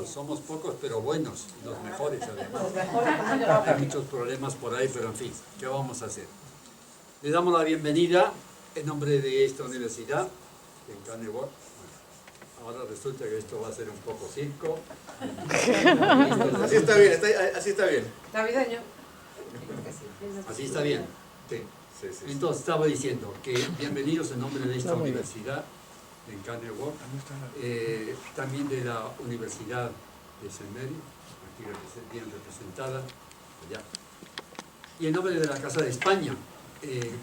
somos pocos pero buenos, los mejores además. Hay muchos problemas por ahí, pero en fin, ¿qué vamos a hacer? Le damos la bienvenida en nombre de esta universidad, en Carnegie. Ahora resulta que esto va a ser un poco circo. Así está bien, así está bien. Navideño. Así está bien. Sí. Sí, sí, sí. Entonces estaba diciendo que bienvenidos en nombre de esta universidad en Carnegie, también de la Universidad de St. Mary, aquí bien representada, allá. Y en nombre de la Casa de España.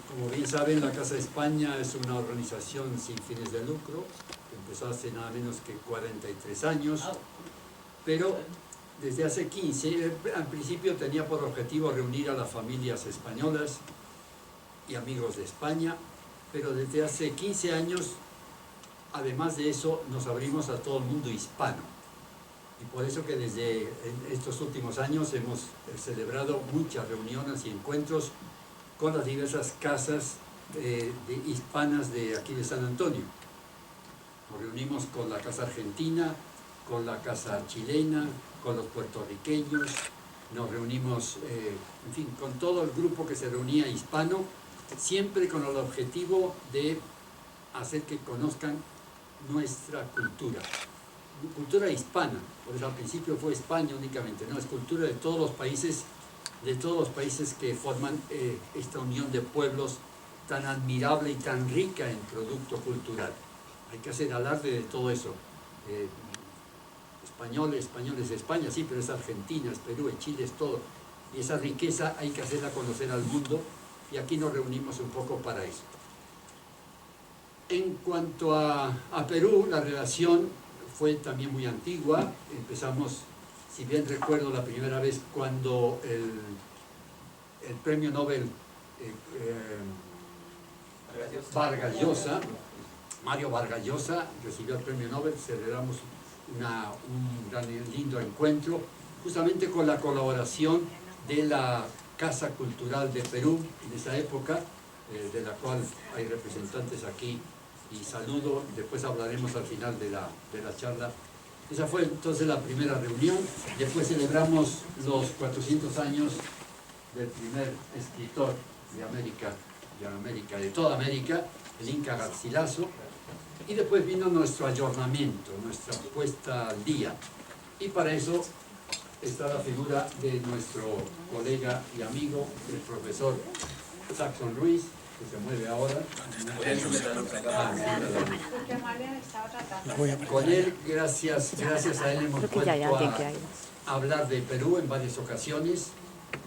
Como bien saben, la Casa de España es una organización sin fines de lucro, que empezó hace nada menos que 43 años, pero desde hace 15, al principio tenía por objetivo reunir a las familias españolas y amigos de España, pero desde hace 15 años, además de eso, nos abrimos a todo el mundo hispano. Y por eso que desde estos últimos años hemos celebrado muchas reuniones y encuentros con las diversas casas hispanas de aquí de San Antonio. Nos reunimos con la casa argentina, con la casa chilena, con los puertorriqueños, nos reunimos, en fin, con todo el grupo que se reunía hispano, siempre con el objetivo de hacer que conozcan nuestra cultura hispana. Por eso al principio fue España únicamente, no, es cultura de todos los países que forman esta unión de pueblos tan admirable y tan rica en producto cultural. Hay que hacer alarde de todo eso. Españoles de España, sí, pero es Argentina, es Perú, es Chile, es todo. Y esa riqueza hay que hacerla conocer al mundo, y aquí nos reunimos un poco para eso. En cuanto a Perú, la relación fue también muy antigua. Empezamos, si bien recuerdo, la primera vez cuando el premio Nobel Mario Vargas Llosa recibió el premio Nobel, celebramos un gran lindo encuentro, justamente con la colaboración de la Casa Cultural de Perú en esa época, de la cual hay representantes aquí, y saludo, después hablaremos al final de la charla. Esa fue entonces la primera reunión. Después celebramos los 400 años del primer escritor de toda América, el Inca Garcilaso, y después vino nuestro ayornamiento, nuestra puesta al día. Y para eso está la figura de nuestro colega y amigo, el profesor Saxon Ruiz, que se mueve ahora. Con él, gracias a él hemos vuelto a hablar de Perú en varias ocasiones.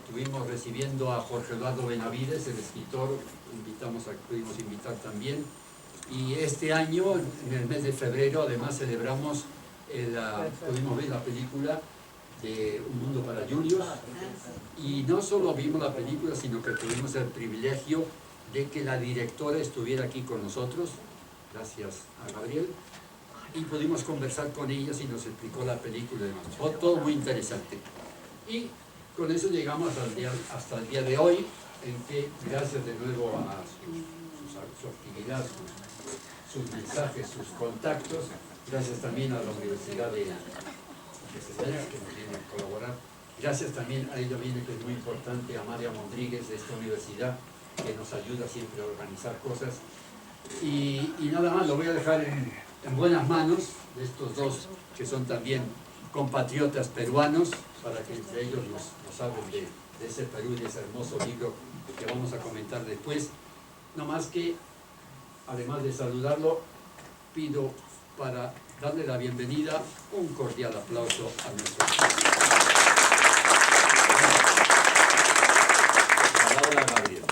Estuvimos recibiendo a Jorge Eduardo Benavides, el escritor, pudimos invitar también. Y este año, en el mes de febrero, además celebramos, pudimos ver la película de Un Mundo para Julius. Y no solo vimos la película, sino que tuvimos el privilegio de que la directora estuviera aquí con nosotros, gracias a Gabriel, y pudimos conversar con ellas y nos explicó la película y demás. Fue todo muy interesante. Y con eso llegamos hasta el día de hoy, en que gracias de nuevo a su actividad, sus mensajes, sus contactos, gracias también a la Universidad de St. Mary, que nos viene a colaborar. Gracias también a ella viene, que es muy importante, a María Rodríguez de esta universidad, que nos ayuda siempre a organizar cosas. Y nada más, lo voy a dejar en buenas manos de estos dos, que son también compatriotas peruanos, para que entre ellos nos hablen de ese Perú y de ese hermoso libro que vamos a comentar después. No más que, además de saludarlo, pido para darle la bienvenida un cordial aplauso a nuestro palabra, Gabriel.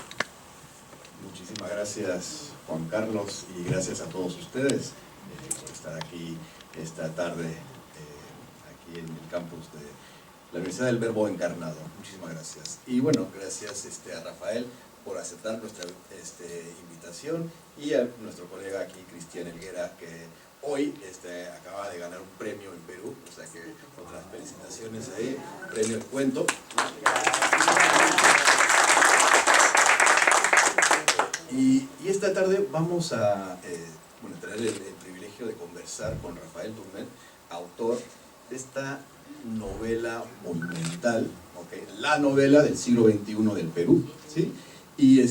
Muchísimas gracias, Juan Carlos, y gracias a todos ustedes por estar aquí esta tarde, aquí en el campus de la Universidad del Verbo Encarnado. Muchísimas gracias. Y bueno, gracias a Rafael por aceptar nuestra invitación, y a nuestro colega aquí, Cristian Helguera, que hoy acaba de ganar un premio en Perú, o sea que otras felicitaciones ahí, premio El Cuento. Y esta tarde vamos a tener el privilegio de conversar con Rafael Turnet, autor esta novela monumental, ¿okay? La novela del siglo XXI del Perú, ¿sí? Y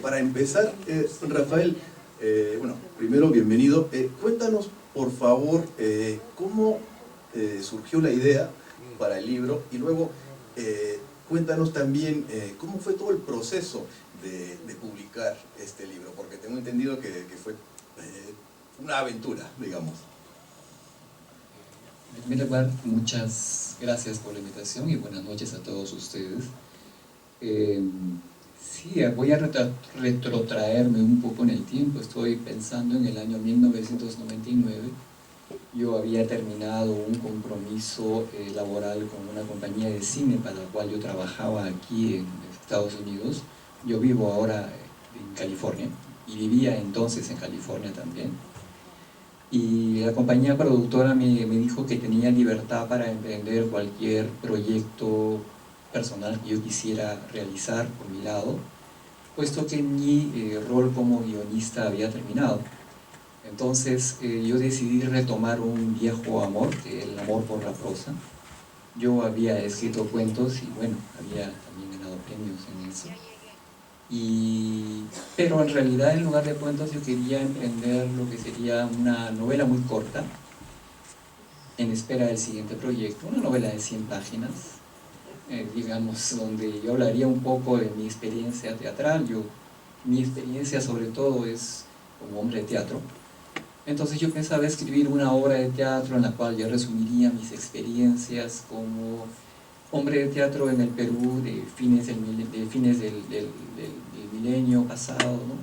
para empezar, Rafael, bueno, primero bienvenido. Cuéntanos, por favor, cómo surgió la idea para el libro y luego cuéntanos también cómo fue todo el proceso de publicar este libro, porque tengo entendido que fue una aventura, digamos. En primer lugar, muchas gracias por la invitación y buenas noches a todos ustedes. Sí, voy a retrotraerme un poco en el tiempo. Estoy pensando en el año 1999. Yo había terminado un compromiso laboral con una compañía de cine para la cual yo trabajaba aquí en Estados Unidos. Yo vivo ahora en California y vivía entonces en California también. Y la compañía productora me dijo que tenía libertad para emprender cualquier proyecto personal que yo quisiera realizar por mi lado, puesto que mi rol como guionista había terminado. Entonces yo decidí retomar un viejo amor, que es el amor por la prosa. Yo había escrito cuentos y bueno, había también ganado premios en eso. Pero en realidad, en lugar de cuentos, yo quería emprender lo que sería una novela muy corta, en espera del siguiente proyecto, una novela de 100 páginas, digamos, donde yo hablaría un poco de mi experiencia teatral. Mi experiencia sobre todo es como hombre de teatro. Entonces yo pensaba escribir una obra de teatro en la cual yo resumiría mis experiencias como hombre de teatro en el Perú de fines del milenio pasado, ¿no?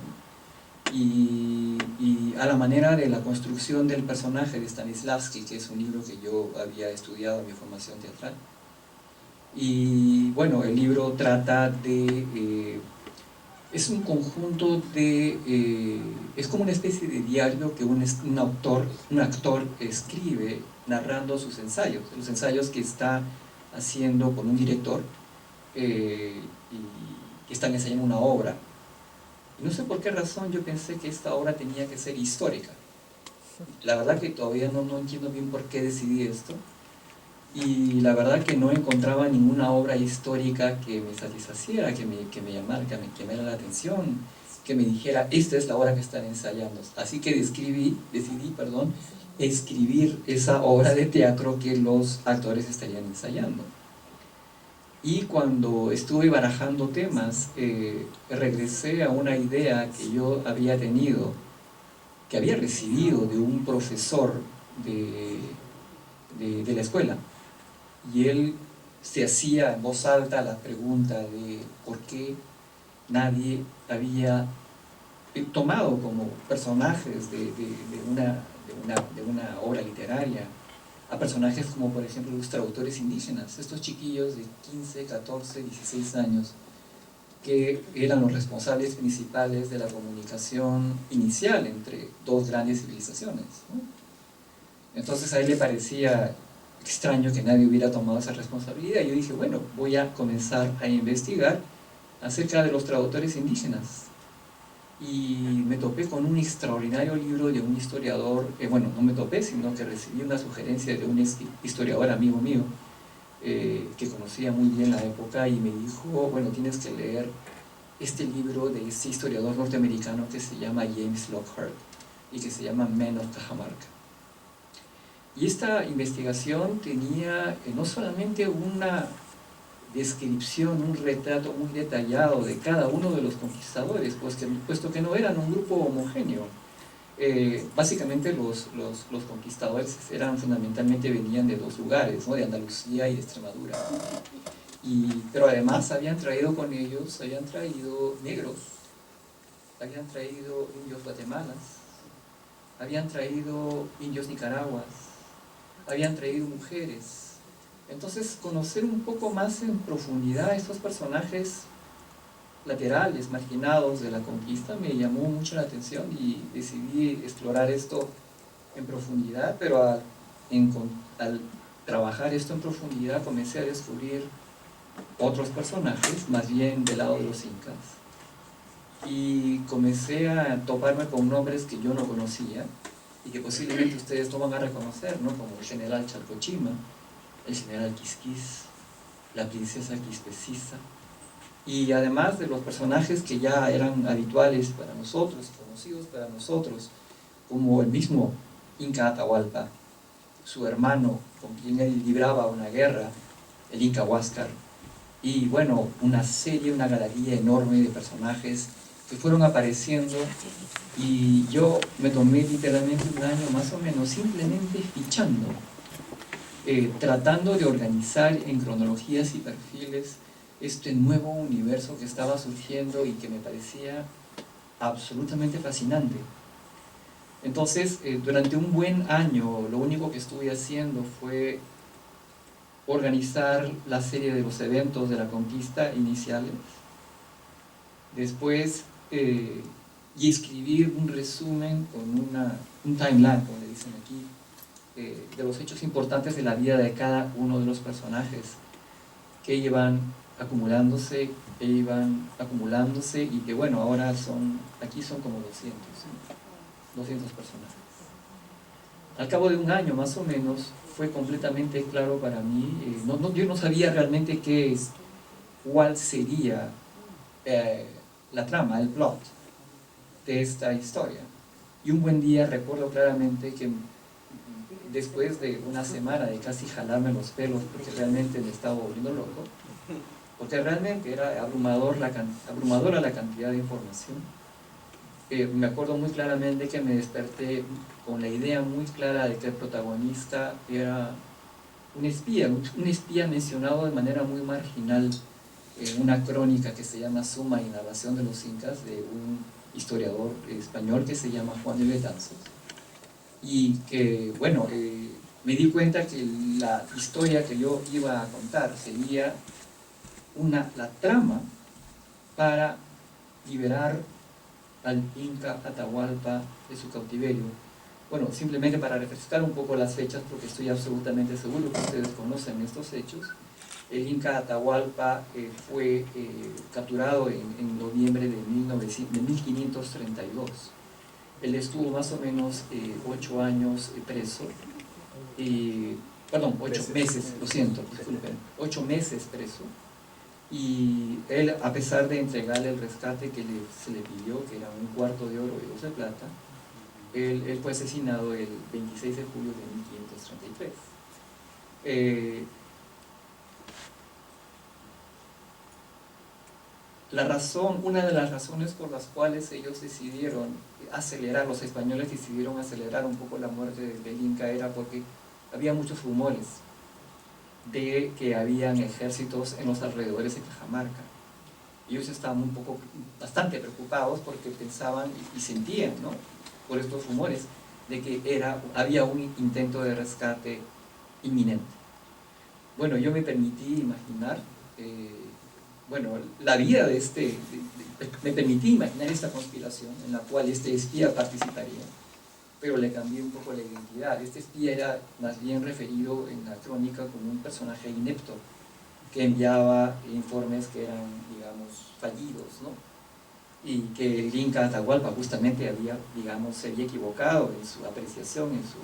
Y a la manera de la construcción del personaje de Stanislavski, que es un libro que yo había estudiado en mi formación teatral. Y bueno, el libro trata de... es un conjunto de... es como una especie de diario que un actor escribe narrando sus ensayos, los ensayos que está haciendo con un director y que están ensayando una obra. Y no sé por qué razón yo pensé que esta obra tenía que ser histórica. La verdad que todavía no entiendo bien por qué decidí esto. Y la verdad que no encontraba ninguna obra histórica que me satisfaciera, que me llamara, que me llamara la atención, que me dijera, esta es la obra que están ensayando. Así que decidí escribir esa obra de teatro que los actores estarían ensayando. Y cuando estuve barajando temas, regresé a una idea que yo había tenido, que había recibido de un profesor de la escuela. Y él se hacía en voz alta la pregunta de por qué nadie había tomado como personajes de una obra literaria a personajes como por ejemplo los traductores indígenas, estos chiquillos de 15, 14, 16 años que eran los responsables principales de la comunicación inicial entre dos grandes civilizaciones, ¿no? Entonces a él le parecía extraño que nadie hubiera tomado esa responsabilidad y yo dije, bueno, voy a comenzar a investigar acerca de los traductores indígenas. Y me topé con un extraordinario libro de un historiador, bueno, no me topé, sino que recibí una sugerencia de un historiador amigo mío que conocía muy bien la época y me dijo, bueno, tienes que leer este libro de este historiador norteamericano que se llama James Lockhart y que se llama Men of Cajamarca. Y esta investigación tenía no solamente una descripción, un retrato muy detallado de cada uno de los conquistadores, puesto que no eran un grupo homogéneo. Básicamente los conquistadores fundamentalmente venían de dos lugares, ¿no? De Andalucía y de Extremadura. Pero además habían traído con ellos, habían traído negros, habían traído indios guatemalas, habían traído indios nicaraguas, habían traído mujeres. Entonces, conocer un poco más en profundidad a estos personajes laterales, marginados de la conquista, me llamó mucho la atención y decidí explorar esto en profundidad, pero al trabajar esto en profundidad comencé a descubrir otros personajes, más bien del lado de los incas, y comencé a toparme con nombres que yo no conocía, y que posiblemente ustedes no van a reconocer, ¿no? Como el general Chalcochima, el general Quisquis, la princesa Quispecisa, y además de los personajes que ya eran habituales para nosotros, conocidos para nosotros, como el mismo Inca Atahualpa, su hermano con quien él libraba una guerra, el Inca Huáscar, y bueno, una galería enorme de personajes que fueron apareciendo, y yo me tomé literalmente un año más o menos simplemente fichando, tratando de organizar en cronologías y perfiles este nuevo universo que estaba surgiendo y que me parecía absolutamente fascinante. Entonces, durante un buen año, lo único que estuve haciendo fue organizar la serie de los eventos de la conquista iniciales, después y escribir un resumen con un timeline, como le dicen aquí, de los hechos importantes de la vida de cada uno de los personajes que iban acumulándose y que bueno, ahora aquí son como 200 personajes. Al cabo de un año más o menos fue completamente claro para mí, yo no sabía realmente cuál sería la trama, el plot de esta historia. Y un buen día recuerdo claramente que después de una semana de casi jalarme los pelos porque realmente me estaba volviendo loco, porque realmente era abrumadora la cantidad de información, me acuerdo muy claramente que me desperté con la idea muy clara de que el protagonista era un espía mencionado de manera muy marginal en una crónica que se llama Suma y Narración de los Incas, de un historiador español que se llama Juan de Betanzos, y que, bueno, me di cuenta que la historia que yo iba a contar sería la trama para liberar al Inca Atahualpa de su cautiverio. Bueno, simplemente para refrescar un poco las fechas, porque estoy absolutamente seguro que ustedes conocen estos hechos. El Inca Atahualpa fue capturado en noviembre de 1532. Él estuvo más o menos 8 años preso, perdón, 8 meses, lo siento, disculpen, 8 meses preso. Y él, a pesar de entregarle el rescate que se le pidió, que era un cuarto de oro y 2 de plata, él fue asesinado el 26 de julio de 1533. Una de las razones por las cuales ellos decidieron los españoles decidieron acelerar un poco la muerte del Inca era porque había muchos rumores de que habían ejércitos en los alrededores de Cajamarca. Ellos estaban bastante preocupados porque pensaban y sentían, ¿no?, por estos rumores, de que había un intento de rescate inminente. Bueno, yo me permití imaginar, la vida de me permití imaginar esta conspiración en la cual este espía participaría, pero le cambié un poco la identidad. Este espía era más bien referido en la crónica como un personaje inepto que enviaba informes que eran, digamos, fallidos, ¿no? Y que el Inca Atahualpa justamente se había equivocado en su apreciación, en su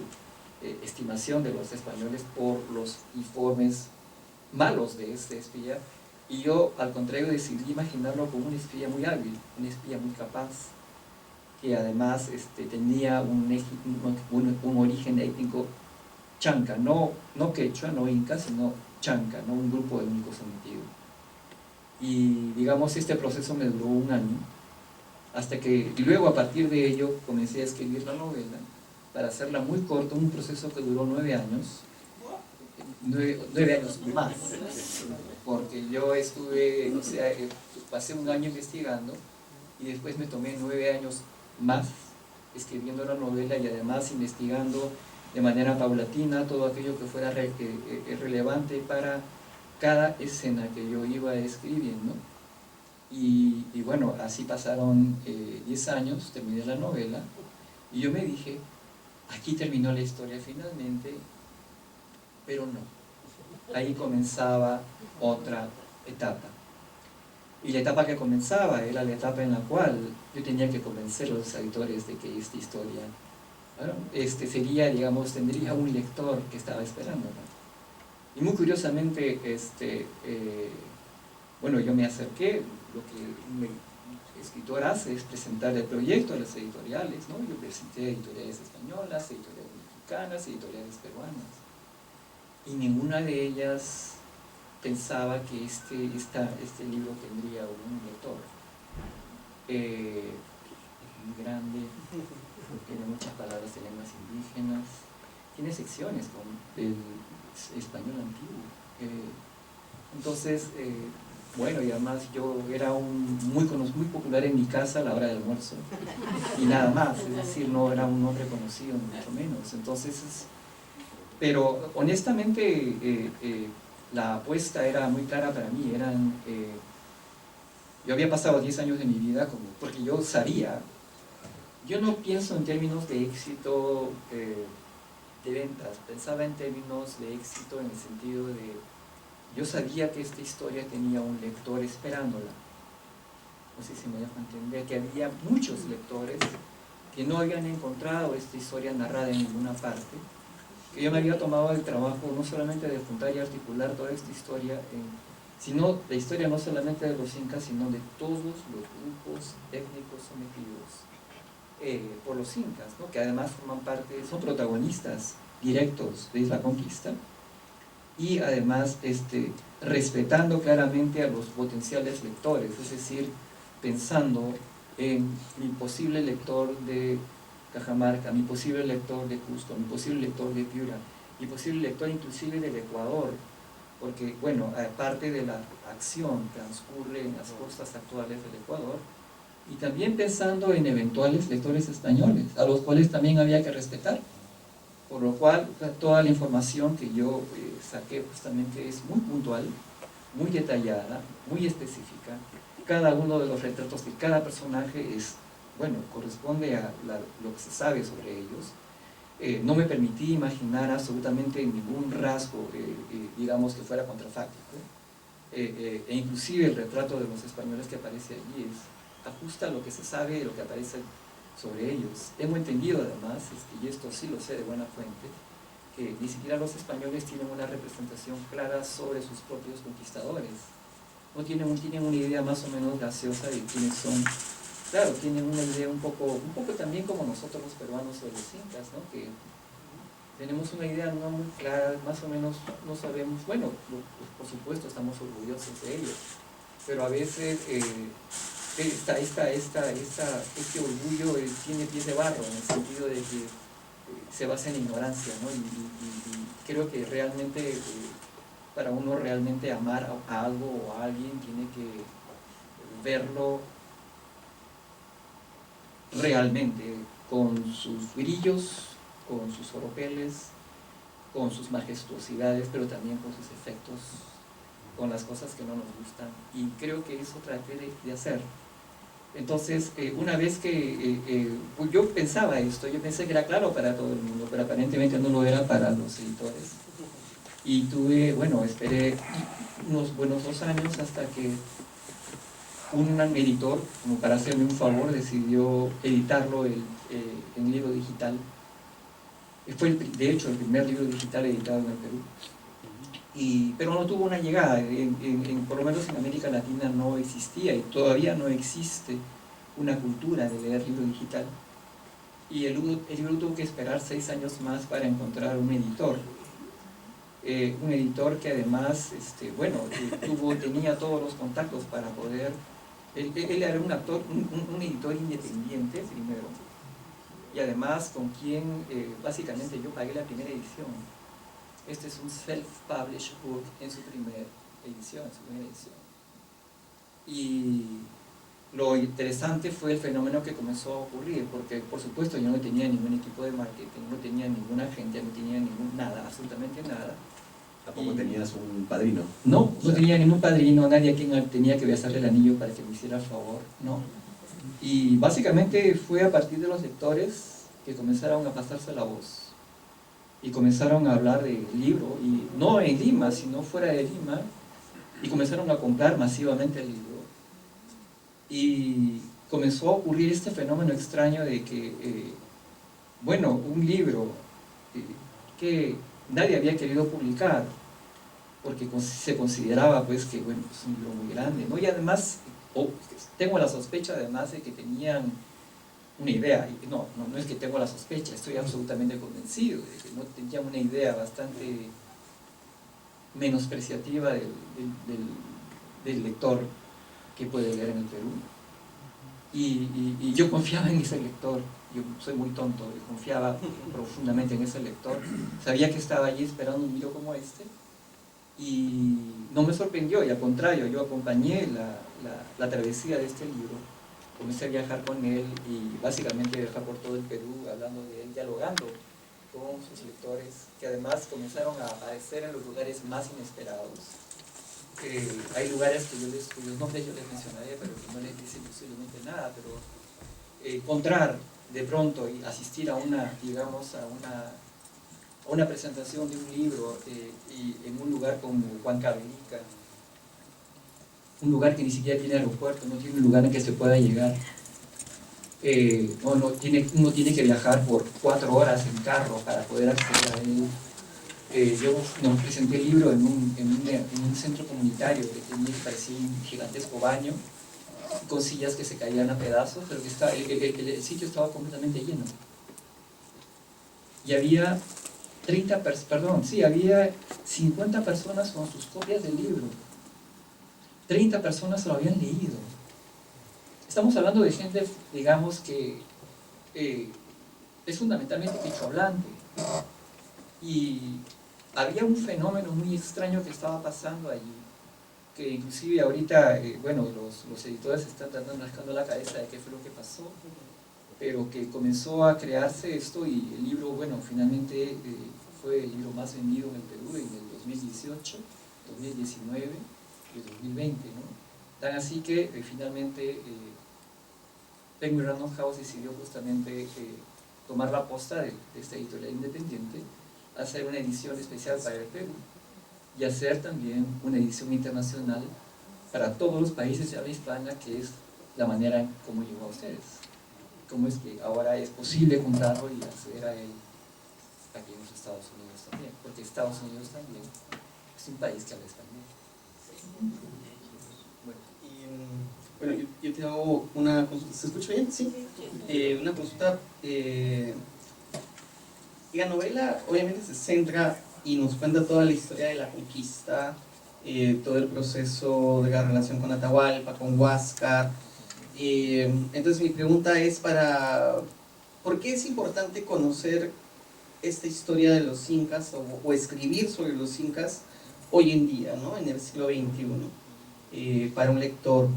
estimación de los españoles por los informes malos de este espía. Y yo, al contrario, decidí imaginarlo como un espía muy hábil, un espía muy capaz, que además tenía un origen étnico chanca, no quechua, no inca, sino chanca, no un grupo de único sometido. Y digamos, este proceso me duró un año, y luego a partir de ello comencé a escribir la novela, para hacerla muy corta, un proceso que duró 9 años, 9 años más, porque yo pasé un año investigando y después me tomé 9 años más escribiendo la novela y además investigando de manera paulatina todo aquello que fuera relevante para cada escena que yo iba escribiendo. Y bueno, así pasaron 10 años, terminé la novela y yo me dije, aquí terminó la historia finalmente, pero no. Ahí comenzaba otra etapa. Y la etapa que comenzaba era la etapa en la cual yo tenía que convencer a los editores de que esta historia sería, digamos, tendría un lector que estaba esperándola. Y muy curiosamente, bueno, yo me acerqué, lo que un escritor hace es presentar el proyecto a las editoriales, ¿no? Yo presenté editoriales españolas, editoriales mexicanas, editoriales peruanas, y ninguna de ellas pensaba que este libro tendría un lector. Muy grande, tiene muchas palabras de lenguas indígenas, tiene secciones con el español antiguo. Entonces, bueno, y además yo era muy popular en mi casa a la hora del almuerzo, y nada más, es decir, no era un hombre conocido, ni mucho menos. Entonces, pero honestamente, la apuesta era muy clara para mí. Yo había pasado 10 años de mi vida porque yo sabía, yo no pienso en términos de éxito de ventas, pensaba en términos de éxito en el sentido de, yo sabía que esta historia tenía un lector esperándola. No sé si me dejo entender, que había muchos lectores que no habían encontrado esta historia narrada en ninguna parte, que yo me había tomado el trabajo no solamente de juntar y articular toda esta historia, sino la historia no solamente de los incas, sino de todos los grupos étnicos sometidos por los incas, ¿no? Que además forman parte, son protagonistas directos de la conquista, y además respetando claramente a los potenciales lectores, es decir, pensando en mi posible lector de Cajamarca, mi posible lector de Cusco, mi posible lector de Piura, mi posible lector inclusive del Ecuador, porque, bueno, parte de la acción transcurre en las costas actuales del Ecuador, y también pensando en eventuales lectores españoles, a los cuales también había que respetar, por lo cual toda la información que yo saqué justamente es muy puntual, muy detallada, muy específica. Cada uno de los retratos de cada personaje corresponde a lo que se sabe sobre ellos. No me permití imaginar absolutamente ningún rasgo, digamos, que fuera contrafáctico. E inclusive el retrato de los españoles que aparece allí ajusta lo que se sabe y lo que aparece sobre ellos. Hemos entendido además, y esto sí lo sé de buena fuente, que ni siquiera los españoles tienen una representación clara sobre sus propios conquistadores. No tienen una idea más o menos gaseosa de quiénes son. Claro, tienen una idea un poco también como nosotros los peruanos sobre los incas, ¿no? Que tenemos una idea no muy clara, más o menos no sabemos, bueno, por supuesto estamos orgullosos de ellos, pero a veces este orgullo tiene pies de barro, en el sentido de que se basa en ignorancia, ¿no? Y creo que realmente, para uno realmente amar a algo o a alguien, tiene que verlo realmente, con sus brillos, con sus oropeles, con sus majestuosidades, pero también con sus efectos, con las cosas que no nos gustan, y creo que eso traté de hacer. Entonces, una vez que yo pensaba esto, yo pensé que era claro para todo el mundo, pero aparentemente no lo era para los editores. Y esperé unos buenos 2 años hasta que un editor, como para hacerme un favor, decidió editarlo en libro digital. Fue de hecho el primer libro digital editado en el Perú. Pero no tuvo una llegada, por lo menos en América Latina no existía, y todavía no existe una cultura de leer libro digital, y el libro tuvo que esperar 6 años más para encontrar un editor. Un editor que además tenía todos los contactos para poder, él era un editor independiente primero, y además con quien básicamente yo pagué la primera edición. Este es un self-published book en su primera edición. Y lo interesante fue el fenómeno que comenzó a ocurrir, porque por supuesto yo no tenía ningún equipo de marketing, no tenía ninguna agente, no tenía nada, absolutamente nada. ¿Tampoco tenías un padrino? No tenía ningún padrino, nadie a quien tenía que besarle el anillo para que me hiciera el favor, no. Y básicamente fue a partir de los lectores que comenzaron a pasarse la voz, y comenzaron a hablar del libro, y no en Lima, sino fuera de Lima, y comenzaron a comprar masivamente el libro. Y comenzó a ocurrir este fenómeno extraño de que bueno, un libro que nadie había querido publicar, porque se consideraba pues que bueno, es un libro muy grande, ¿no? Y además, tengo la sospecha además de que tenían una idea, y no es que tengo la sospecha, estoy absolutamente convencido de que no tenían una idea bastante menospreciativa del lector que puede leer en el Perú. Y yo confiaba en ese lector, yo soy muy tonto, yo confiaba profundamente en ese lector, sabía que estaba allí esperando un libro como este, y no me sorprendió, y al contrario, yo acompañé la travesía de este libro, comencé a viajar con él y básicamente viajar por todo el Perú, hablando de él, dialogando con sus lectores, que además comenzaron a aparecer en los lugares más inesperados. Hay lugares cuyos nombres yo les mencionaré, pero que no les dicen posiblemente nada, pero encontrar de pronto y asistir a una, digamos, a una presentación de un libro y en un lugar como Huancavelica, un lugar que ni siquiera tiene aeropuerto, no tiene un lugar en que se pueda llegar. Uno tiene que viajar por 4 horas en carro para poder acceder a él. Yo nos presenté el libro en un centro comunitario que parecía un gigantesco baño, con sillas que se caían a pedazos, pero que el sitio estaba completamente lleno. Y había había 50 personas con sus copias del libro. 30 personas lo habían leído. Estamos hablando de gente, digamos, que es fundamentalmente quechohablante. Y había un fenómeno muy extraño que estaba pasando allí, que inclusive ahorita, bueno, los editores están rascando la cabeza de qué fue lo que pasó, pero que comenzó a crearse esto y el libro, bueno, finalmente fue el libro más vendido en el Perú en el 2018, 2019 y 2020, ¿no? Tan así que finalmente Penguin Random House decidió justamente tomar la posta de esta editorial independiente, hacer una edición especial para el Perú y hacer también una edición internacional para todos los países de habla hispana, que es la manera en cómo llegó a ustedes. Cómo es que ahora es posible comprarlo y acceder a él aquí en los Estados Unidos también, porque Estados Unidos también es un país que habla español. Bueno, yo te hago una consulta. ¿Se escucha bien? Sí. Una consulta. La novela obviamente se centra y nos cuenta toda la historia de la conquista, todo el proceso de la relación con Atahualpa, con Huáscar. Entonces mi pregunta es ¿por qué es importante conocer esta historia de los incas o escribir sobre los incas hoy en día, ¿no? En el siglo XXI, para un lector?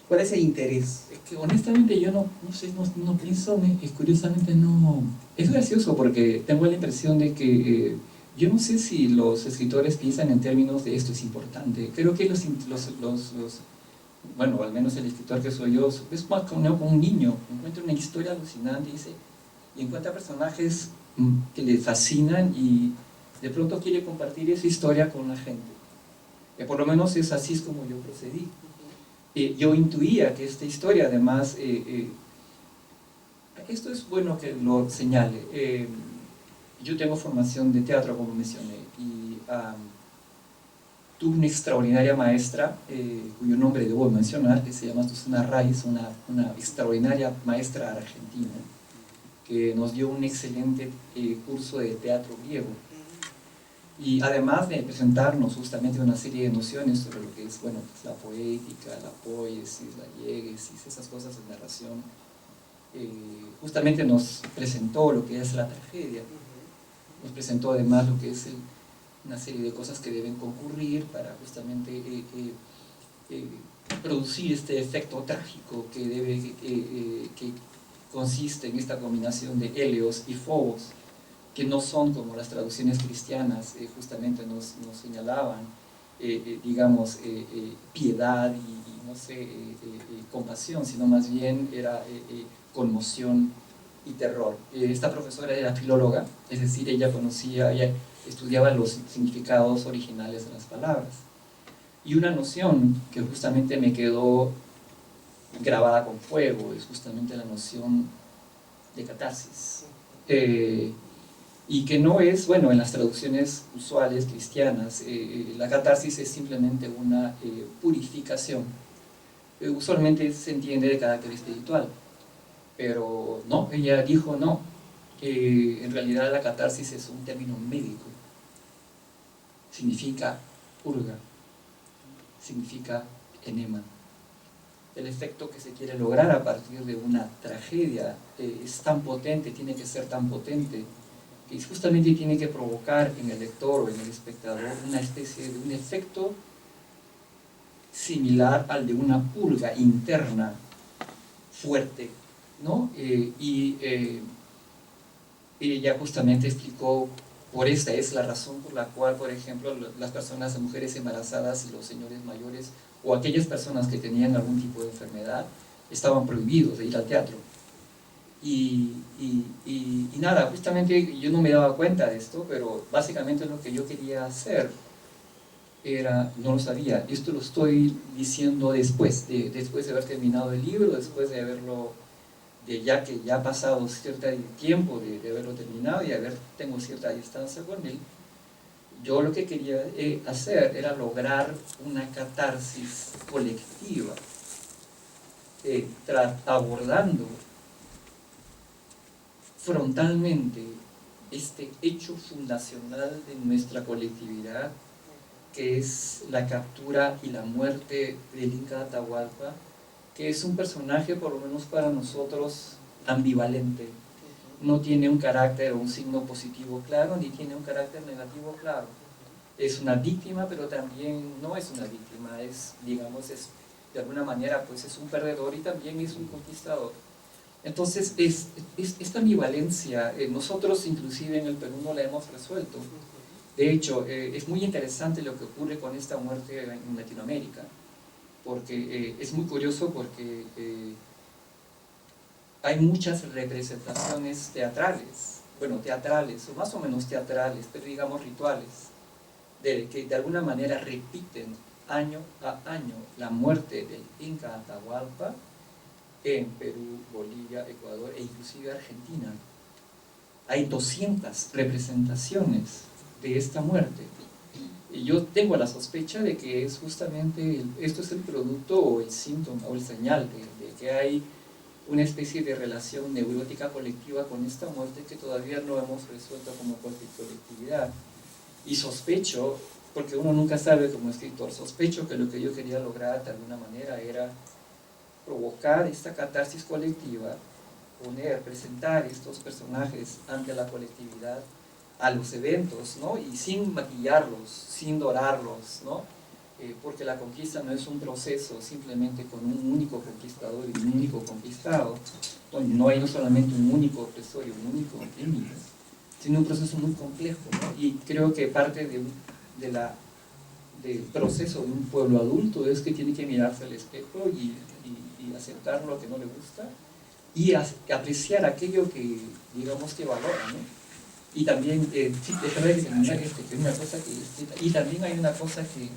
¿Cuál es el interés? Es que honestamente yo no sé, no pienso, curiosamente no... Es gracioso porque tengo la impresión de que yo no sé si los escritores piensan en términos de esto es importante. Creo que bueno, al menos el escritor que soy yo, es más como un niño, encuentra una historia alucinante y encuentra personajes que le fascinan y de pronto quiere compartir esa historia con la gente. Por lo menos es así como yo procedí. Yo intuía que esta historia, además, esto es bueno que lo señale. Yo tengo formación de teatro, como mencioné, y tuve una extraordinaria maestra, cuyo nombre debo mencionar, que se llama Susana Raiz, una extraordinaria maestra argentina, que nos dio un excelente curso de teatro griego. Y además de presentarnos justamente una serie de nociones sobre lo que es, bueno, pues la poética, la poiesis, la diegesis, esas cosas de narración, justamente nos presentó lo que es la tragedia, nos presentó además lo que es una serie de cosas que deben concurrir para justamente producir este efecto trágico que consiste en esta combinación de Helios y Fobos, que no son como las traducciones cristianas justamente nos señalaban, digamos, piedad y no sé, compasión, sino más bien era conmoción y terror. Esta profesora era filóloga, es decir, ella estudiaba los significados originales de las palabras. Y una noción que justamente me quedó grabada con fuego es justamente la noción de catarsis. Y que no es, bueno, en las traducciones usuales cristianas, la catarsis es simplemente una purificación. Usualmente se entiende de carácter espiritual, pero no, ella dijo no, en realidad la catarsis es un término médico, significa purga, significa enema. El efecto que se quiere lograr a partir de una tragedia es tan potente, tiene que ser tan potente, que justamente tiene que provocar en el lector o en el espectador una especie de un efecto similar al de una purga interna fuerte, ¿no? Ella justamente explicó, por esta es la razón por la cual, por ejemplo, las personas, las mujeres embarazadas y los señores mayores o aquellas personas que tenían algún tipo de enfermedad estaban prohibidos de ir al teatro. Y nada, justamente yo no me daba cuenta de esto, pero básicamente lo que yo quería hacer era, no lo sabía, esto lo estoy diciendo después de haber terminado el libro, después de haberlo, ya que ya ha pasado cierto tiempo de haberlo terminado y tengo cierta distancia con él. Yo lo que quería hacer era lograr una catarsis colectiva, abordando frontalmente este hecho fundacional de nuestra colectividad, que es la captura y la muerte del Inca Atahualpa, que es un personaje, por lo menos para nosotros, ambivalente. No tiene un carácter o un signo positivo claro, ni tiene un carácter negativo claro. Es una víctima, pero también no es una víctima, digamos, de alguna manera, pues es un perdedor y también es un conquistador. Entonces, esta ambivalencia, nosotros inclusive en el Perú no la hemos resuelto. De hecho, es muy interesante lo que ocurre con esta muerte en Latinoamérica, porque es muy curioso porque hay muchas representaciones teatrales, bueno, teatrales, o más o menos teatrales, pero digamos rituales, que de alguna manera repiten año a año la muerte del Inca Atahualpa en Perú, Bolivia, Ecuador e inclusive Argentina. Hay 200 representaciones de esta muerte. Y yo tengo la sospecha de que es justamente, esto es el producto o el síntoma o el señal de que hay una especie de relación neurótica colectiva con esta muerte que todavía no hemos resuelto como colectividad. Y sospecho, porque uno nunca sabe como escritor, sospecho que lo que yo quería lograr de alguna manera era provocar esta catarsis colectiva, presentar estos personajes ante la colectividad, a los eventos, ¿no? Y sin maquillarlos, sin dorarlos, ¿no? Porque la conquista no es un proceso simplemente con un único conquistador y un único conquistado, donde no hay no solamente un único opresor y un único enemigo, sino un proceso muy complejo, ¿no? Y creo que parte del proceso de un pueblo adulto es que tiene que mirarse al espejo y aceptar lo que no le gusta y apreciar aquello que, digamos, que valora, ¿no? Y también, sí, déjame terminar que una cosa y también hay una cosa que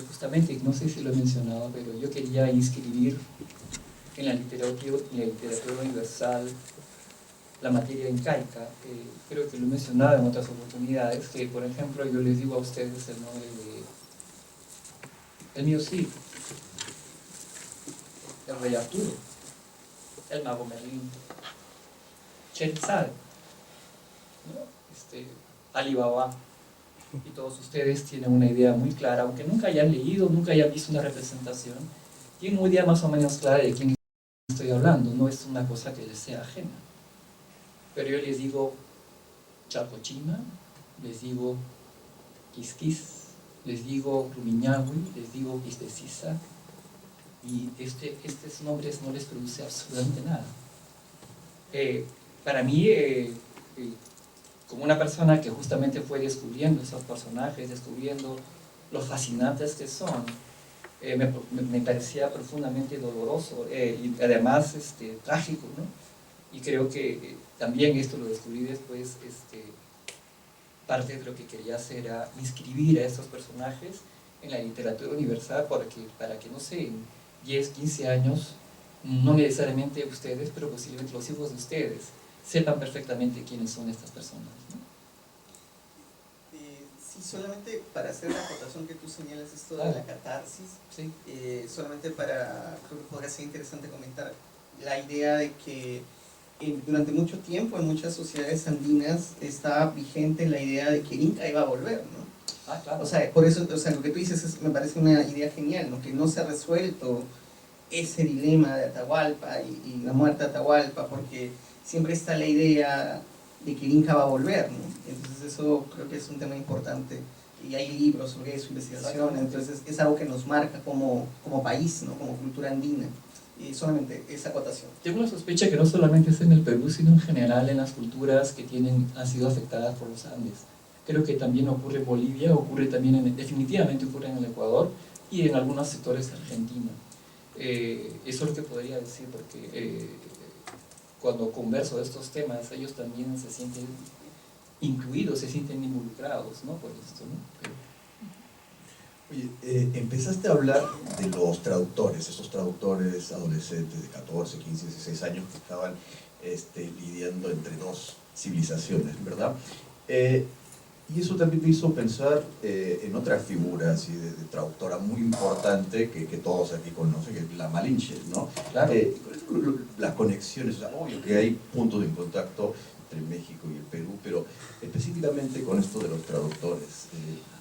justamente, no sé si lo he mencionado, pero yo quería inscribir en la literatura universal la materia incaica. Creo que lo he mencionado en otras oportunidades, que por ejemplo yo les digo a ustedes el nombre el mío sí, el rey Arturo, el mago Merlín, Cherizal, ¿no? Alibaba, y todos ustedes tienen una idea muy clara, aunque nunca hayan leído, nunca hayan visto una representación, tienen una idea más o menos clara de quién estoy hablando, no es una cosa que les sea ajena. Pero yo les digo Chalcochima, les digo Quisquis, les digo Rumiñahui, les digo Quistecisa, y estos nombres no les produce absolutamente nada. Para mí, como una persona que justamente fue descubriendo esos personajes, descubriendo lo fascinantes que son, me parecía profundamente doloroso y además trágico, ¿no? Y creo que también esto lo descubrí después, parte de lo que quería hacer era inscribir a estos personajes en la literatura universal para que no sé, en 10, 15 años no necesariamente ustedes, pero posiblemente los hijos de ustedes, sepan perfectamente quiénes son estas personas, ¿no? Sí, solamente para hacer la acotación que tú señalas, esto de la catarsis, Sí. solamente creo que podría ser interesante comentar la idea de que durante mucho tiempo en muchas sociedades andinas estaba vigente la idea de que el Inca iba a volver, ¿no? Claro. O sea, por eso, o sea, lo que tú dices me parece una idea genial, ¿no? Que no se ha resuelto ese dilema de Atahualpa y la muerte de Atahualpa, porque siempre está la idea de que el Inca va a volver, ¿no? Entonces eso creo que es un tema importante y hay libros sobre eso, investigación, entonces es algo que nos marca como país, ¿no? Como cultura andina. Y solamente esa acotación. Tengo una sospecha que no solamente es en el Perú, sino en general en las culturas que han sido afectadas por los Andes. Creo que también ocurre en Bolivia, definitivamente ocurre en el Ecuador y en algunos sectores de Argentina. Eso es lo que podría decir, porque cuando converso de estos temas, ellos también se sienten incluidos, se sienten involucrados, ¿no? Por esto, ¿no? Oye, empezaste a hablar de los traductores, esos traductores adolescentes de 14, 15, 16 años que estaban lidiando entre dos civilizaciones, ¿verdad? Y eso también me hizo pensar en otra figura así de traductora muy importante que todos aquí conocen, que es la Malinche, ¿no? Claro. Las conexiones, o sea, obvio que hay puntos de contacto entre México y el Perú, pero específicamente con esto de los traductores.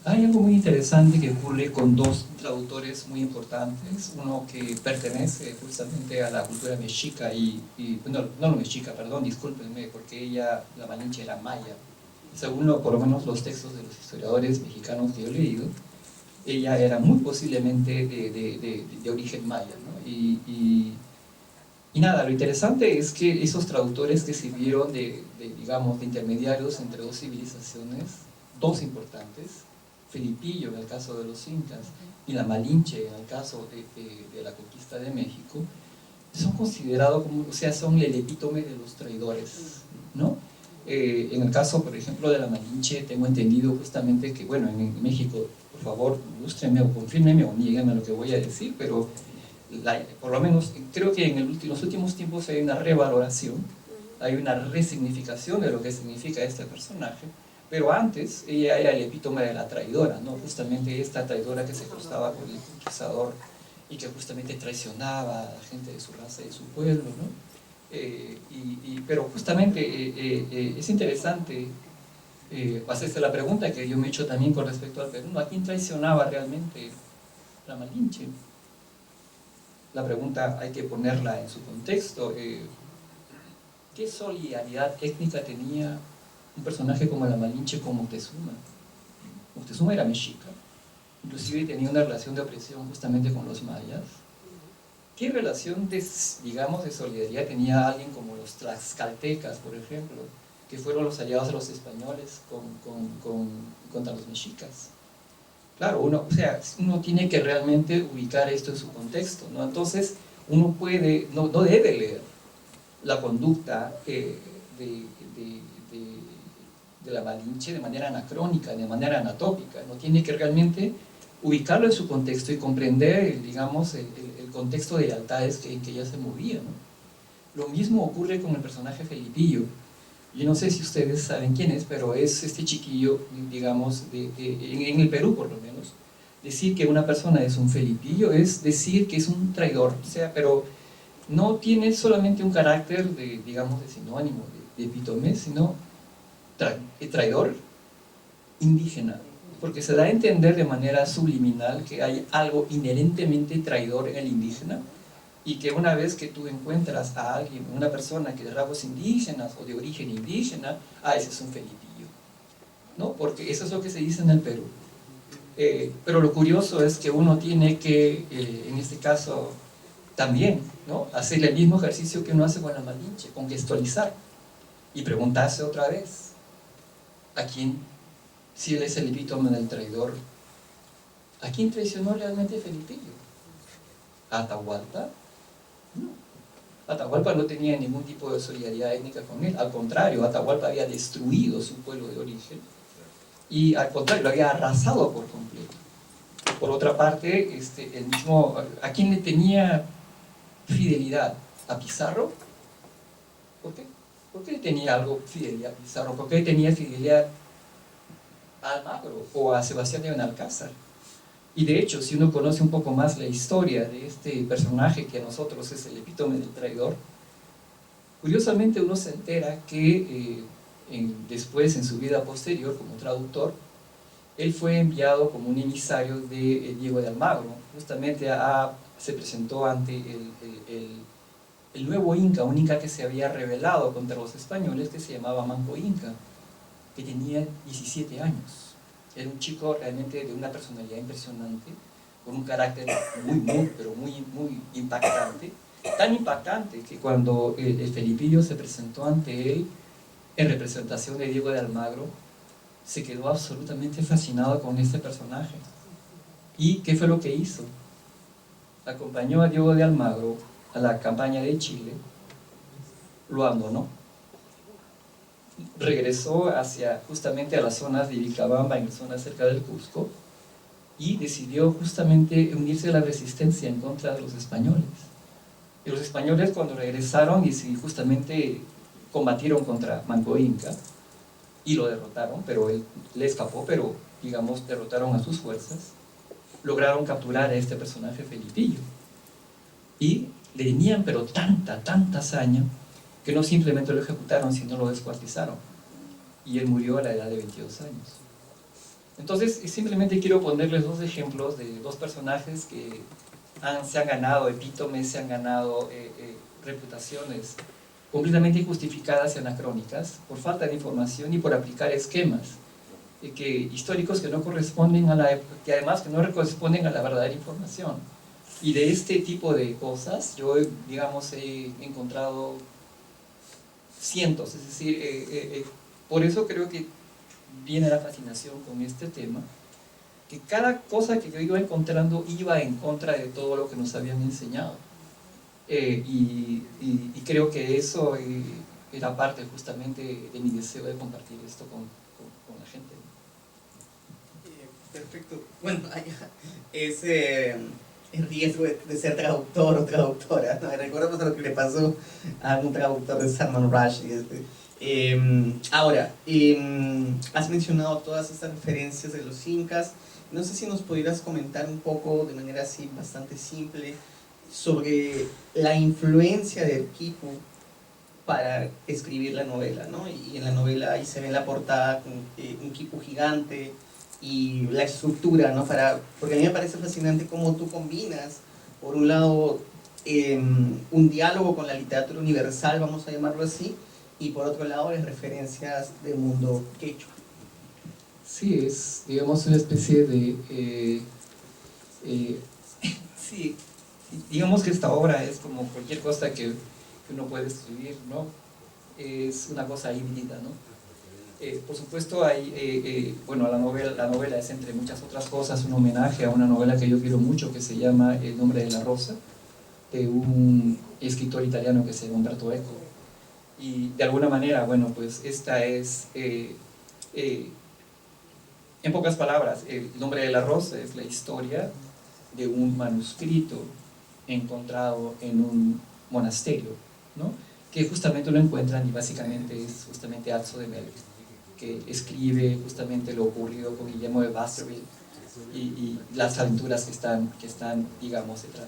Hay algo muy interesante que ocurre con dos traductores muy importantes, uno que pertenece justamente a la cultura mexica no mexica, perdón, discúlpenme, porque la Malinche era maya. Según por lo menos los textos de los historiadores mexicanos que yo he leído, ella era muy posiblemente de origen maya, ¿no? Y nada, lo interesante es que esos traductores que sirvieron digamos, de intermediarios entre dos civilizaciones, dos importantes, Felipillo en el caso de los incas y la Malinche en el caso de la conquista de México, son considerados como, o sea, son el epítome de los traidores, ¿no? En el caso, por ejemplo, de la Malinche, tengo entendido justamente que, bueno, en México, por favor, ilústrenme o confírmenme o niéguenme lo que voy a decir, pero por lo menos creo que en los últimos tiempos hay una revaloración, hay una resignificación de lo que significa este personaje, pero antes ella era el epítome de la traidora, ¿no? Justamente esta traidora que se cruzaba con el conquistador y que justamente traicionaba a la gente de su raza y de su pueblo, ¿no? Pero justamente es interesante hacerse la pregunta que yo me he hecho también con respecto al Perú, ¿no? ¿A quién traicionaba realmente la Malinche? La pregunta hay que ponerla en su contexto. ¿Qué solidaridad étnica tenía un personaje como la Malinche con Moctezuma? Moctezuma era mexica, inclusive tenía una relación de opresión justamente con los mayas. ¿Qué relación digamos, de solidaridad tenía alguien como los tlaxcaltecas, por ejemplo, que fueron los aliados de los españoles contra los mexicas? Claro, uno tiene que realmente ubicar esto en su contexto, ¿no? Entonces, uno no debe leer la conducta de la Malinche de manera anacrónica, de manera anatópica, no tiene que realmente ubicarlo en su contexto y comprender, digamos, el contexto de lealtades en que ella se movía, ¿no? Lo mismo ocurre con el personaje Felipillo. Yo no sé si ustedes saben quién es, pero es este chiquillo, digamos, en el Perú por lo menos. Decir que una persona es un Felipillo es decir que es un traidor, o sea, pero no tiene solamente un carácter de, digamos, de sinónimo, de epítome, sino traidor indígena, porque se da a entender de manera subliminal que hay algo inherentemente traidor en el indígena y que una vez que tú encuentras a alguien, una persona que es de rasgos indígenas o de origen indígena, ese es un Felipillo, ¿no? Porque eso es lo que se dice en el Perú. Pero lo curioso es que uno tiene que, en este caso, también, ¿no? Hacer el mismo ejercicio que uno hace con la Malinche, contextualizar y preguntarse otra vez, ¿a quién, si él es el epítome del traidor, a quién traicionó realmente Felipillo? ¿A Atahualpa? No. Atahualpa no tenía ningún tipo de solidaridad étnica con él, al contrario, Atahualpa había destruido su pueblo de origen y al contrario, lo había arrasado por completo. Por otra parte, el mismo, ¿a quién le tenía fidelidad a Pizarro. ¿Por qué? ¿Por qué tenía algo fidelidad a Pizarro? ¿Por qué tenía fidelidad a Almagro o a Sebastián de Benalcázar? Y de hecho, si uno conoce un poco más la historia de este personaje que a nosotros es el epítome del traidor, curiosamente uno se entera que después, en su vida posterior, como traductor, él fue enviado como un emisario de Diego de Almagro. Justamente se presentó ante el nuevo Inca, un Inca que se había rebelado contra los españoles, que se llamaba Manco Inca, que tenía 17 años. Era un chico realmente de una personalidad impresionante, con un carácter pero muy impactante. Tan impactante que cuando el Felipillo se presentó ante él en representación de Diego de Almagro, se quedó absolutamente fascinado con este personaje. ¿Y qué fue lo que hizo? Acompañó a Diego de Almagro a la campaña de Chile, lo abandonó, regresó justamente a las zonas de Vilcabamba, en la zona cerca del Cusco, y decidió justamente unirse a la resistencia en contra de los españoles. Y los españoles, cuando regresaron y justamente combatieron contra Manco Inca y lo derrotaron, pero él le escapó, pero digamos derrotaron a sus fuerzas, lograron capturar a este personaje Felipillo y le tenían pero tanta hazaña que no simplemente lo ejecutaron, sino lo descuartizaron, y él murió a la edad de 22 años. Entonces simplemente quiero ponerles dos ejemplos de dos personajes que se han ganado epítomes, se han ganado reputaciones completamente injustificadas y anacrónicas por falta de información y por aplicar esquemas históricos que no corresponden a la época, que además que no corresponden a la verdadera información. Y de este tipo de cosas yo, digamos, he encontrado cientos, es decir, por eso creo que viene la fascinación con este tema, que cada cosa que yo iba encontrando iba en contra de todo lo que nos habían enseñado. Y creo que eso era parte justamente de mi deseo de compartir esto con la gente. Perfecto. Bueno, ese el riesgo de ser traductor o traductora, ¿no? Recordemos lo que le pasó a un traductor de Salman Rushdie. Ahora, has mencionado todas estas referencias de los incas. No sé si nos pudieras comentar un poco, de manera así bastante simple, sobre la influencia del quipu para escribir la novela, ¿no? Y en la novela ahí se ve en la portada un quipu gigante y la estructura, ¿no? Porque a mí me parece fascinante cómo tú combinas, por un lado, un diálogo con la literatura universal, vamos a llamarlo así, y por otro lado, las referencias del mundo quechua. Sí, es, digamos, una especie de... sí, digamos que esta obra es como cualquier cosa que uno puede escribir, ¿no? Es una cosa híbrida, ¿no? Por supuesto, bueno, la novela es, entre muchas otras cosas, un homenaje a una novela que yo quiero mucho, que se llama El nombre de la rosa, de un escritor italiano que se llama Umberto Eco. Y de alguna manera, bueno, pues esta es, en pocas palabras, El nombre de la rosa es la historia de un manuscrito encontrado en un monasterio, ¿no? Que justamente lo encuentran y básicamente es justamente Azzo de Melk, que escribe justamente lo ocurrido con Guillermo de Baskerville y las aventuras que están, digamos, detrás.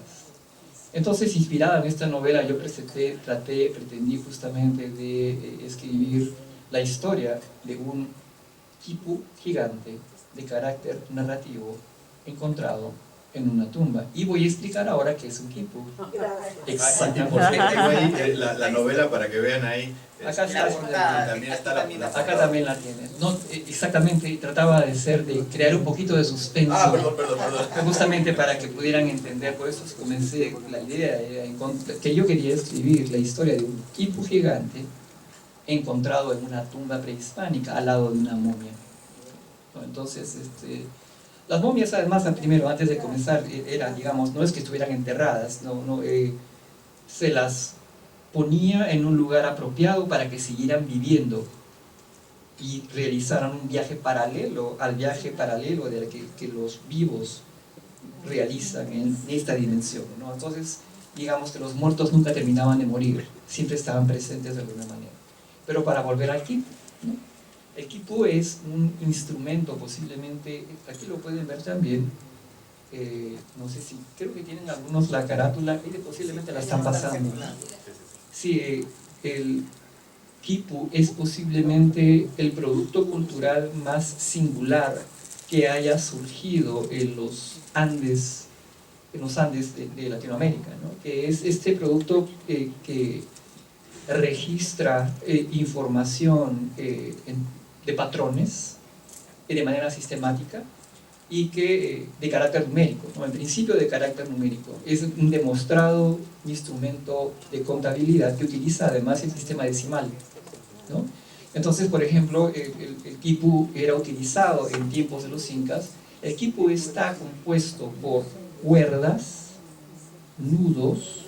Entonces, inspirada en esta novela, yo pretendí justamente de escribir la historia de un quipu gigante de carácter narrativo encontrado en una tumba. Y voy a explicar ahora qué es un quipu. Exactamente. La novela, para que vean ahí. Acá está. También está la Acá también la tienen. No, exactamente, trataba de crear un poquito de suspenso. Perdón. Justamente para que pudieran entender, por eso comencé, la idea era que yo quería escribir la historia de un quipu gigante encontrado en una tumba prehispánica al lado de una momia. Entonces, las momias, además, primero, antes de comenzar, eran, digamos, no es que estuvieran enterradas, se las ponía en un lugar apropiado para que siguieran viviendo y realizaran un viaje paralelo al viaje paralelo que los vivos realizan en esta dimensión, ¿no? Entonces, digamos que los muertos nunca terminaban de morir, siempre estaban presentes de alguna manera. Pero para volver al quipu, ¿no? El quipu es un instrumento posiblemente, aquí lo pueden ver también, no sé si, creo que tienen algunos la carátula, y posiblemente la están pasando. Sí, el quipu es posiblemente el producto cultural más singular que haya surgido en los Andes de Latinoamérica, ¿no? Que es este producto que registra información de patrones de manera sistemática y que de carácter numérico, ¿no? En principio de carácter numérico. Es un demostrado instrumento de contabilidad que utiliza además el sistema decimal, ¿no? Entonces, por ejemplo, el quipu era utilizado en tiempos de los incas. El quipu está compuesto por cuerdas, nudos